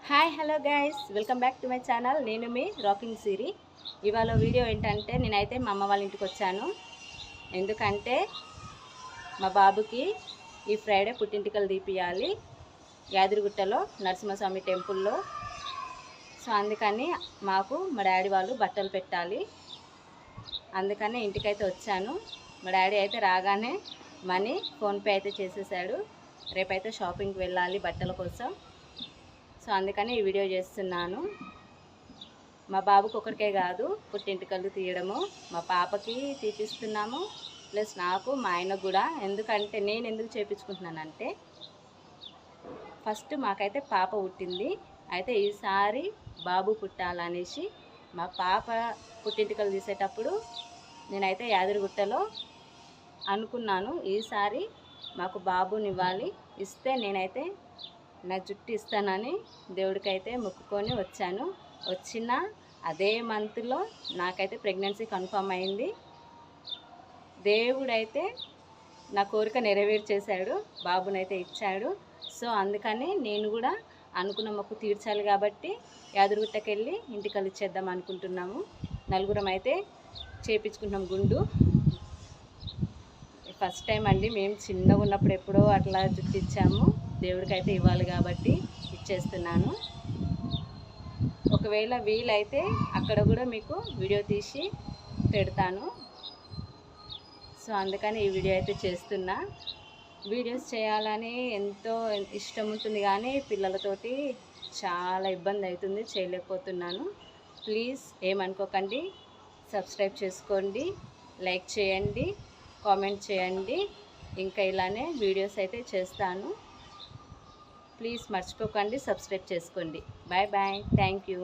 Hi hello guys, welcome back to my channel. నేను మీ rocking సిరి. ఇవాళ video ఏంటంటే నేనైతే మా అమ్మ వాళ్ళ ఇంటికి వచ్చాను. ఎందుకంటే మా బాబుకి ఈ ఫ్రైడే పుట్టింటికలు తీపియాలి యాదగిరిగుట్టలో నరసింహస్వామి టెంపుల్లో. సో అందుకని మాకు మా డాడీ వాళ్ళు బట్టలు పెట్టాలి. అందుకని ఇంటికైతే వచ్చాను. మా డాడీ అయితే రాగానే మనీ ఫోన్పే అయితే చేసేసాడు. రేపైతే షాపింగ్కి వెళ్ళాలి బట్టల కోసం. సో అందుకని ఈ వీడియో చేస్తున్నాను. మా బాబుకి ఒకరికే కాదు పుట్టింటికలు తీయడము, మా పాపకి తీపిస్తున్నాము, ప్లస్ నాకు మా ఆయనకు కూడా. ఎందుకంటే నేను ఎందుకు చేయించుకుంటున్నానంటే ఫస్ట్ మాకైతే పాప పుట్టింది, అయితే ఈసారి బాబు పుట్టాలనేసి మా పాప పుట్టింటికలు తీసేటప్పుడు నేనైతే యాదగిరిగుట్టలో అనుకున్నాను ఈసారి మాకు బాబునివ్వాలి, ఇస్తే నేనైతే నా జుట్టు ఇస్తానని దేవుడికైతే మొక్కుకొని వచ్చాను. వచ్చిన అదే మంత్లో నాకైతే ప్రెగ్నెన్సీ కన్ఫర్మ్ అయింది. దేవుడైతే నా కోరిక నెరవేర్చేశాడు, బాబునైతే ఇచ్చాడు. సో అందుకని నేను కూడా అనుకున్న మొక్కు తీర్చాలి కాబట్టి యాదగిరిగుట్టకి వెళ్ళి ఇంటికి ఇచ్చేద్దాం అనుకుంటున్నాము. నలుగురం అయితే చేయించుకుంటున్నాం గుండు. ఫస్ట్ టైం అండి, మేము చిన్నగా ఉన్నప్పుడు ఎప్పుడో అట్లా జుట్టు ఇచ్చాము. దేవుడికైతే ఇవ్వాలి కాబట్టి ఇచ్చేస్తున్నాను. ఒకవేళ వీలైతే అక్కడ కూడా మీకు వీడియో తీసి పెడతాను. సో అందుకని ఈ వీడియో అయితే చేస్తున్నా. వీడియోస్ చేయాలని ఎంతో ఇష్టం ఉంటుంది కానీ పిల్లలతోటి చాలా ఇబ్బంది అవుతుంది, చేయలేకపోతున్నాను. ప్లీజ్ ఏమనుకోకండి, సబ్స్క్రైబ్ చేసుకోండి, లైక్ చేయండి, కామెంట్ చేయండి. ఇంకా ఇలానే వీడియోస్ అయితే చేస్తాను. ప్లీజ్ మర్చిపోకండి, సబ్స్క్రైబ్ చేసుకోండి. Bye bye, thank you.